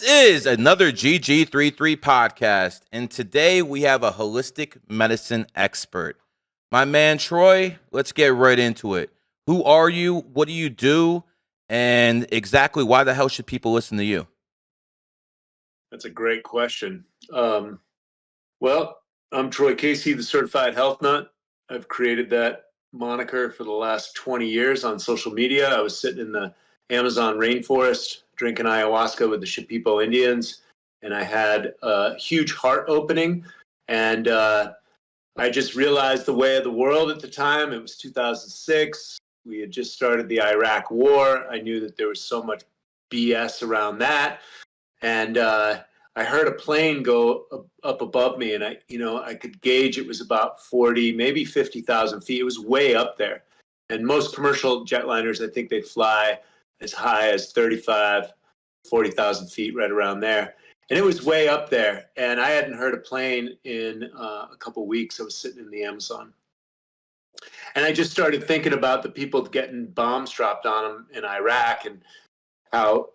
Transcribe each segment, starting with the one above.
is another GG33 podcast, and today we have a holistic medicine expert. My man Troy, let's get right into it. Who are you? What do you do? And exactly why the hell should people listen to you? That's a great question. Well, I'm Troy Casey, the certified health nut. I've created that moniker for the last 20 years on social media. I was sitting in the Amazon rainforest drinking ayahuasca with the Shipibo Indians, and I had a huge heart opening. And I just realized the way of the world at the time. It was 2006. We had just started the Iraq War. I knew that there was so much BS around that. And I heard a plane go up above me, and I could gauge it was about 40, maybe 50,000 feet. It was way up there. And most commercial jetliners, I think they fly as high as 35, 40,000 feet, right around there. And it was way up there. And I hadn't heard a plane in a couple of weeks. I was sitting in the Amazon. And I just started thinking about the people getting bombs dropped on them in Iraq and how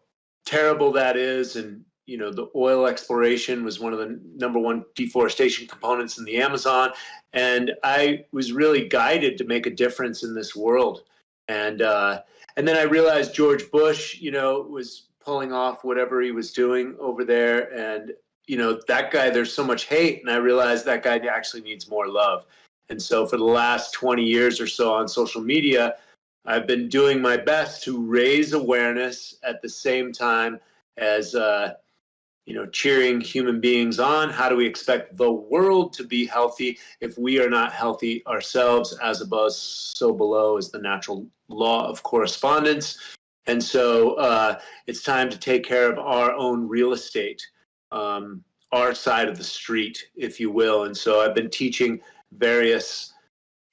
terrible that is. And the oil exploration was one of the number one deforestation components in the Amazon. And I was really guided to make a difference in this world. And then I realized George Bush, was pulling off whatever he was doing over there. And, that guy, there's so much hate. And I realized that guy actually needs more love. And so for the last 20 years or so on social media, I've been doing my best to raise awareness at the same time as, cheering human beings on. How do we expect the world to be healthy if we are not healthy ourselves? As above, so below is the natural law of correspondence. And so it's time to take care of our own real estate, our side of the street, if you will. And so I've been teaching various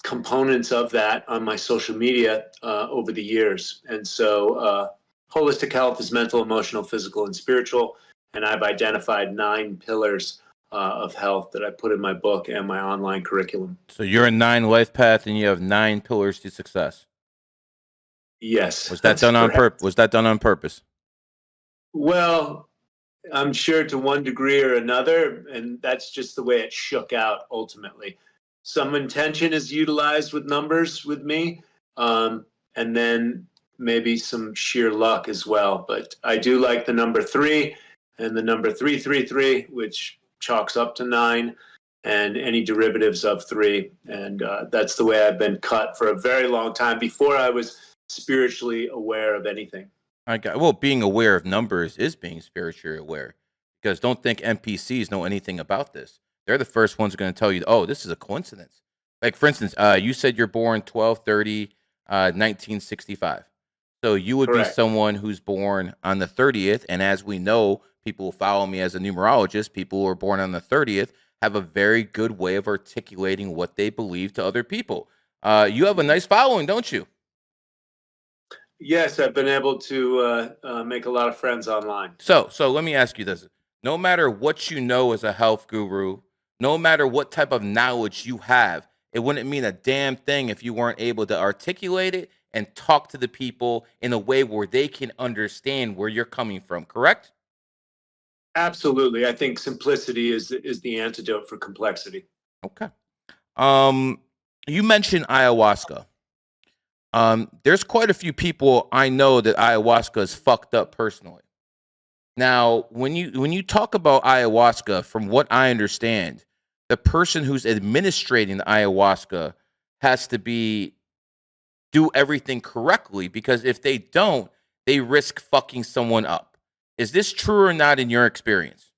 components of that on my social media over the years. And so holistic health is mental, emotional, physical, and spiritual. And I've identified 9 pillars of health that I put in my book and my online curriculum. So you're a 9 life path, and you have 9 pillars to success. Yes. Was that done on purpose? Was that done on purpose? Well, I'm sure to one degree or another, and that's just the way it shook out ultimately. Some intention is utilized with numbers with me, and then maybe some sheer luck as well. But I do like the number 3 and the number 333, which chalks up to 9, and any derivatives of 3. And that's the way I've been cut for a very long time before I was spiritually aware of anything. Being aware of numbers is being spiritually aware, because don't think NPCs know anything about this. They're the first ones going to tell you, oh, this is a coincidence. Like, for instance, you said you're born 12/30, 1965. So you would Correct. be someone who's born on the 30th. And as we know, people who follow me as a numerologist, people who are born on the 30th have a very good way of articulating what they believe to other people. You have a nice following, don't you? Yes, I've been able to make a lot of friends online. So let me ask you this. No matter what you know as a health guru, no matter what type of knowledge you have, it wouldn't mean a damn thing if you weren't able to articulate it and talk to the people in a way where they can understand where you're coming from, correct? Absolutely. I think simplicity is the antidote for complexity. Okay. You mentioned ayahuasca. There's quite a few people I know that ayahuasca is fucked up personally. Now, when you talk about ayahuasca, from what I understand, the person who's administrating the ayahuasca has to do everything correctly, because if they don't, they risk fucking someone up. Is this true or not in your experience?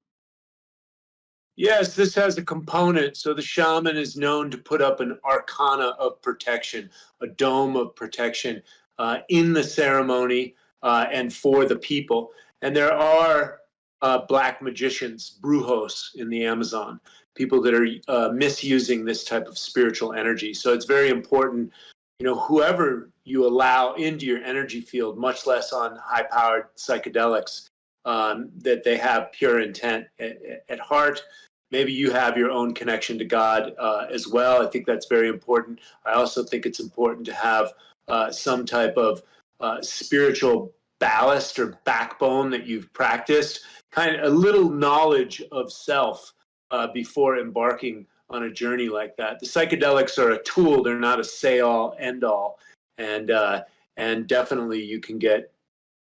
Yes, this has a component. So the shaman is known to put up an arcana of protection, a dome of protection in the ceremony and for the people. And there are black magicians, brujos, in the Amazon, people that are misusing this type of spiritual energy. So it's very important, whoever you allow into your energy field, much less on high-powered psychedelics, that they have pure intent at heart. Maybe you have your own connection to God as well. I think that's very important. I also think it's important to have some type of spiritual ballast or backbone that you've practiced. kind of a little knowledge of self before embarking on a journey like that. The psychedelics are a tool; they're not a say-all, end-all, and definitely you can get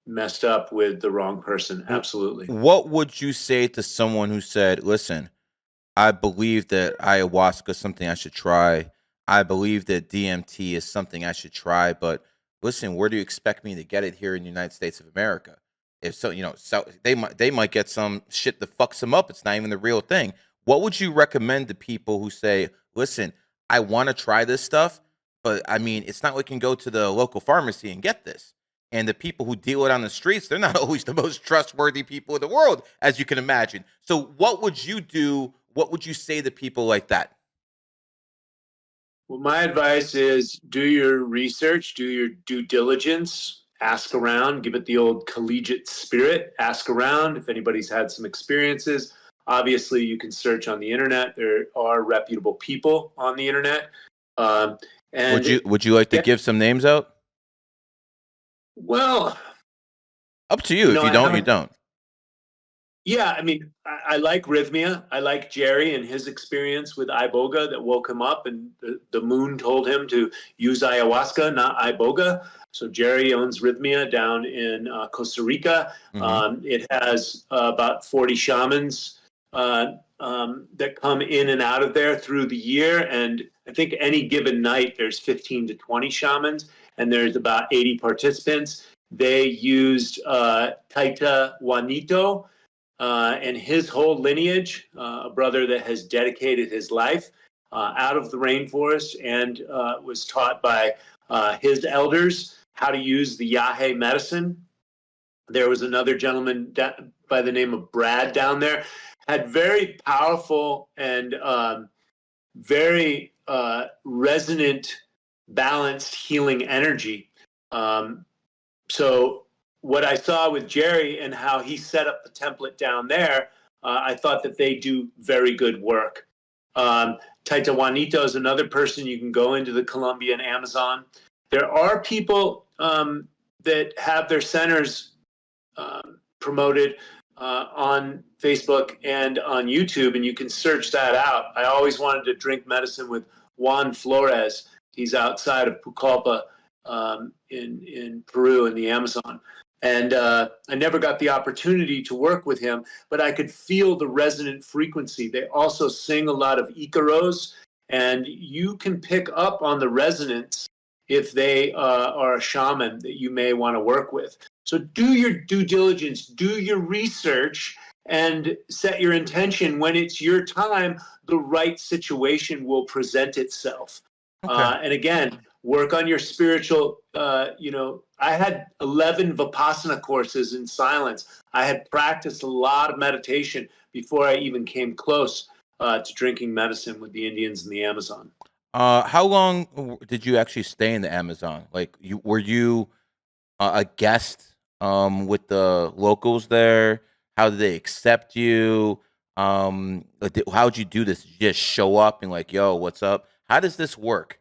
messed up with the wrong person. Absolutely. What would you say to someone who said, "Listen, I believe that ayahuasca is something I should try. I believe that DMT is something I should try, but listen, where do you expect me to get it here in the United States of America? If so, so they might get some shit that fucks them up. It's not even the real thing. What would you recommend to people who say, listen, I want to try this stuff, but I mean, it's not like we can go to the local pharmacy and get this. And the people who deal it on the streets, they're not always the most trustworthy people in the world, as you can imagine. So what would you do? What would you say to people like that? Well, my advice is do your research, do your due diligence, ask around, give it the old collegiate spirit, ask around if anybody's had some experiences. Obviously, you can search on the internet. There are reputable people on the internet. Um, Would and you would you like to yeah, give some names out? well, Up to you. If you I don't, you haven't. don't. Yeah, I mean, I like Rhythmia. I like Jerry and his experience with Iboga that woke him up, and the moon told him to use ayahuasca, not Iboga. So Jerry owns Rhythmia down in Costa Rica. Hmm. It has about 40 shamans that come in and out of there through the year, and I think any given night there's 15 to 20 shamans, and there's about 80 participants. They used Taita Juanito and his whole lineage, a brother that has dedicated his life out of the rainforest and was taught by his elders how to use the Yahe medicine. There was another gentleman by the name of Brad down there, had very powerful and very resonant, balanced healing energy. So what I saw with Jerry and how he set up the template down there, I thought that they do very good work. Taita Juanito is another person. You can go into the Colombian Amazon. There are people that have their centers promoted on Facebook and on YouTube, and you can search that out. I always wanted to drink medicine with Juan Flores. He's outside of Pucallpa in Peru in the Amazon. And I never got the opportunity to work with him, but I could feel the resonant frequency. They also sing a lot of Icaros, and you can pick up on the resonance if they are a shaman that you may want to work with. So do your due diligence, do your research, and set your intention. When it's your time, the right situation will present itself. Okay. And again, work on your spiritual, I had 11 Vipassana courses in silence. I had practiced a lot of meditation before I even came close to drinking medicine with the Indians in the Amazon. How long did you actually stay in the Amazon? Like, were you a guest with the locals there? How did they accept you? Like, how'd you do this? Did you just show up and like, yo, what's up? How does this work?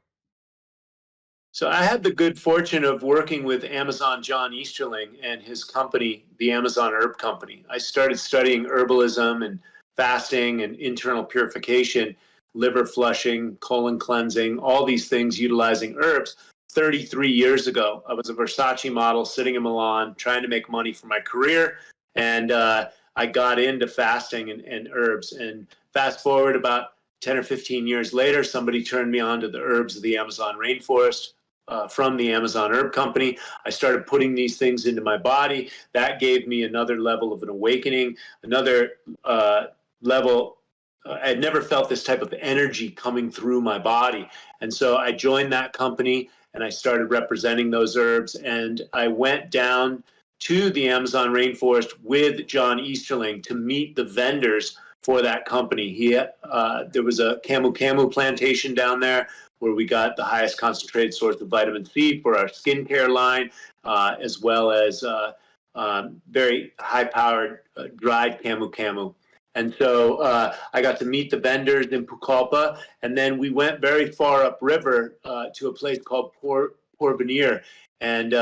So I had the good fortune of working with Amazon John Easterling and his company, the Amazon Herb Company. I started studying herbalism and fasting and internal purification, liver flushing, colon cleansing, all these things utilizing herbs 33 years ago. I was a Versace model sitting in Milan trying to make money for my career. And I got into fasting and herbs. And fast forward about 10 or 15 years later, somebody turned me on to the herbs of the Amazon rainforest from the Amazon Herb Company. I started putting these things into my body. That gave me another level of an awakening, another level. I had never felt this type of energy coming through my body. And so I joined that company and I started representing those herbs. And I went down to the Amazon rainforest with John Easterling to meet the vendors for that company. There was a camu camu plantation down there where we got the highest concentrated source of vitamin C for our skincare line, as well as very high-powered dried camu camu. And so I got to meet the vendors in Pucallpa, and then we went very far upriver to a place called Porvenir, and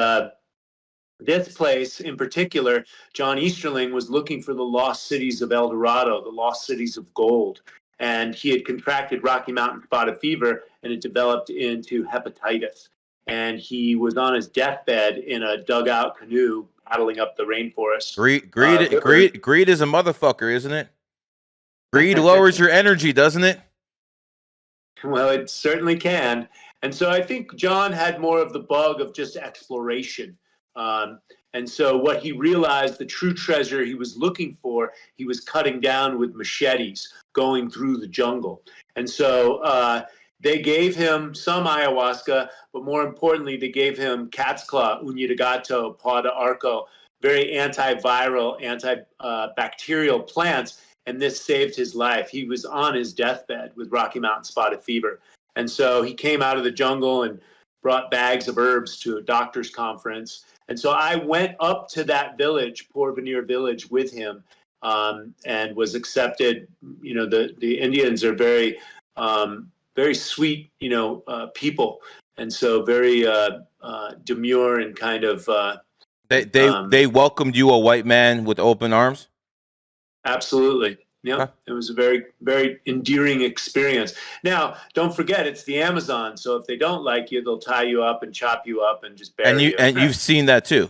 This place in particular, John Easterling was looking for the lost cities of El Dorado, the lost cities of gold. And he had contracted Rocky Mountain spotted fever, and it developed into hepatitis. And he was on his deathbed in a dugout canoe paddling up the rainforest. Greed is a motherfucker, isn't it? Greed lowers your energy, doesn't it? Well, it certainly can. And so I think John had more of the bug of just exploration. And so what he realized, the true treasure he was looking for, he was cutting down with machetes, going through the jungle. And so they gave him some ayahuasca, but more importantly, they gave him cat's claw, uña de gato, paw de arco, very antiviral, antibacterial plants. And this saved his life. He was on his deathbed with Rocky Mountain spotted fever. And so he came out of the jungle and brought bags of herbs to a doctor's conference. And so I went up to that village, Porvenir Village, with him, and was accepted. You know, the Indians are very, very sweet, people, and so very demure and kind of. They welcomed you, a white man, with open arms. Absolutely. Yeah, Huh. It was a very, very endearing experience. Now, don't forget, it's the Amazon. So if they don't like you, they'll tie you up and chop you up and just bury you. And you've seen that too.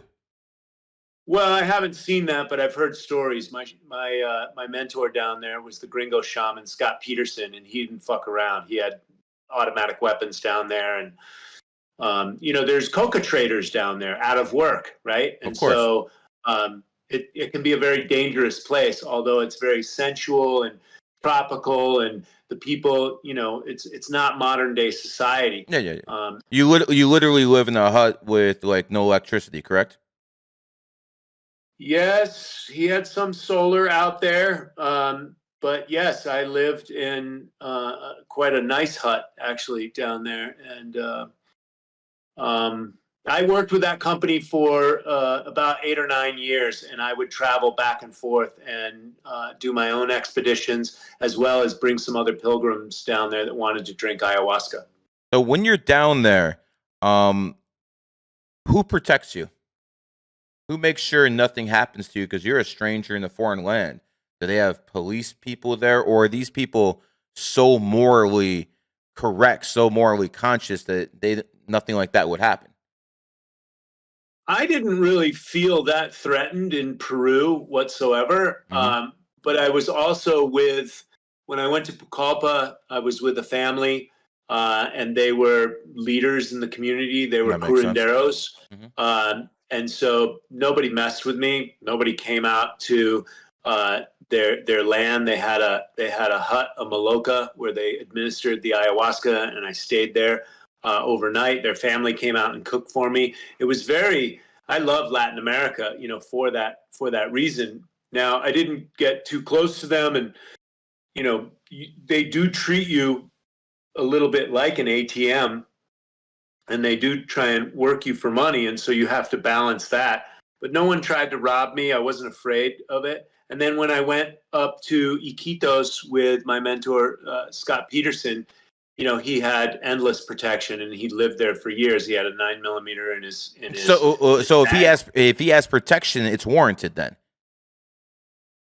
Well, I haven't seen that, but I've heard stories. My mentor down there was the Gringo shaman Scott Peterson, and he didn't fuck around. He had automatic weapons down there, and there's coca traders down there out of work, right? And of course. So it can be a very dangerous place, although it's very sensual and tropical, and the people, it's not modern day society. Yeah. You literally live in a hut with like no electricity, correct? Yes, he had some solar out there, but yes, I lived in quite a nice hut actually down there, and I worked with that company for about 8 or 9 years, and I would travel back and forth and do my own expeditions, as well as bring some other pilgrims down there that wanted to drink ayahuasca. So when you're down there, who protects you? Who makes sure nothing happens to you because you're a stranger in a foreign land? Do they have police people there, or are these people so morally correct, so morally conscious that nothing like that would happen? I didn't really feel that threatened in Peru whatsoever. Mm-hmm. But I was also when I went to Pucallpa, I was with a family, and they were leaders in the community. They were curanderos. Mm-hmm. And so nobody messed with me. Nobody came out to their land. They had a hut, a maloca, where they administered the ayahuasca, and I stayed there overnight. Their family came out and cooked for me. It was I love Latin America, for that reason. Now, I didn't get too close to them, and they do treat you a little bit like an ATM, and they do try and work you for money, and so you have to balance that. But no one tried to rob me. I wasn't afraid of it. And then when I went up to Iquitos with my mentor, Scott Peterson, he had endless protection, and he lived there for years. He had a 9mm in his. So if he has protection, it's warranted then.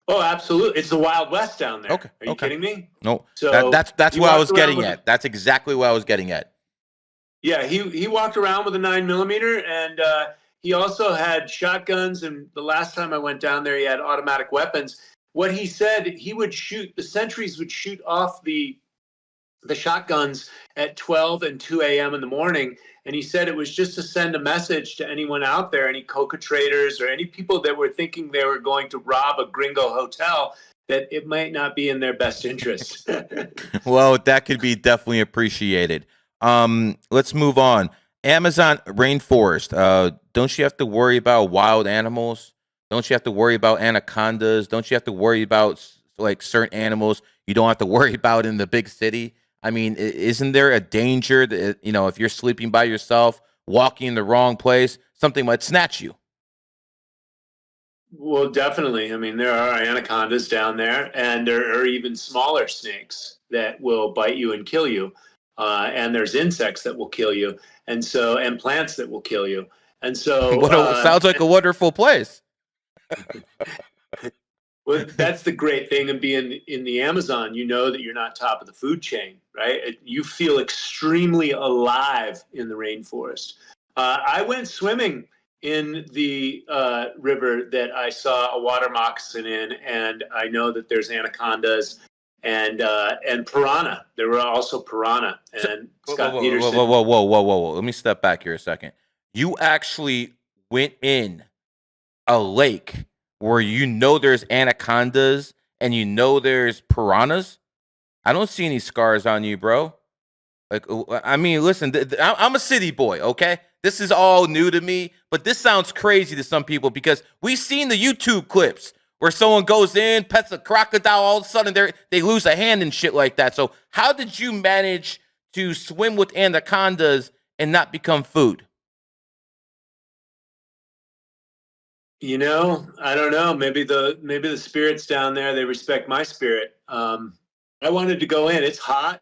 Oh, absolutely! It's the Wild West down there. Okay. Are you kidding me? No. So that's what I was getting at. That's exactly what I was getting at. Yeah, he walked around with a 9mm, and he also had shotguns. And the last time I went down there, he had automatic weapons. What he said, the sentries would shoot off the shotguns at 12 and 2 a.m. in the morning. And he said it was just to send a message to anyone out there, any coca traders or any people that were thinking they were going to rob a gringo hotel, that it might not be in their best interest. Well, that could be definitely appreciated. Let's move on. Amazon rainforest. Don't you have to worry about wild animals? Don't you have to worry about anacondas? Don't you have to worry about like certain animals you don't have to worry about in the big city? I mean, isn't there a danger that, if you're sleeping by yourself, walking in the wrong place, something might snatch you? Well, definitely. I mean, there are anacondas down there, and there are even smaller snakes that will bite you and kill you. And there's insects that will kill you, and plants that will kill you. And so sounds like a wonderful place. well, that's the great thing of being in the Amazon. You know that you're not top of the food chain, right? You feel extremely alive in the rainforest. I went swimming in the river that I saw a water moccasin in, and I know that there's anacondas and piranha. There were also piranha. And Scott Peterson. Whoa. Let me step back here a second. You actually went in a lake where you know there's anacondas and you know there's piranhas? I don't see any scars on you, bro. Like, I mean, listen, I'm a city boy, okay? This is all new to me, but this sounds crazy to some people because we've seen the YouTube clips where someone goes in, pets a crocodile, all of a sudden they lose a hand and shit like that. So how did you manage to swim with anacondas and not become food? You know, I don't know. Maybe the spirits down there, they respect my spirit. I wanted to go in. It's hot,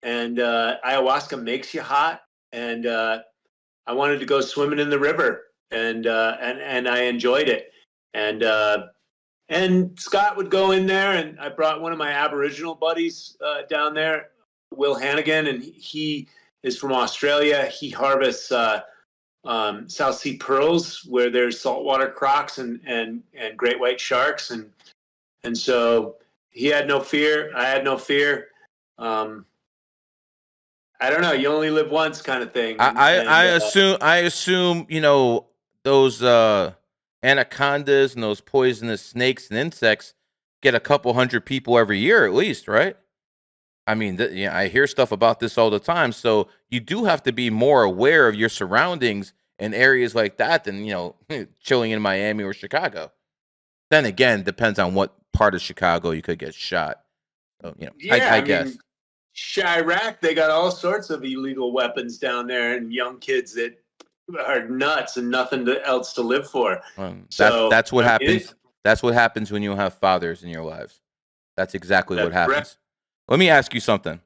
and ayahuasca makes you hot, and I wanted to go swimming in the river, and I enjoyed it. And Scott would go in there, and I brought one of my Aboriginal buddies down there, Will Hannigan, and he is from Australia. He harvests South Sea pearls where there's saltwater crocs and great white sharks, and so he had no fear. I had no fear. I don't know. You only live once, kind of thing. I assume you know those anacondas and those poisonous snakes and insects get a couple hundred people every year at least, right? I mean, yeah, I hear stuff about this all the time. So you do have to be more aware of your surroundings in areas like that than chilling in Miami or Chicago. Then again, depends on what part of Chicago you could get shot. So, yeah, I guess. Mean, Chirac, they got all sorts of illegal weapons down there, and young kids that are nuts and nothing else to live for. So that's what happens. That's what happens when you have fathers in your lives. That's exactly what happens. Let me ask you something.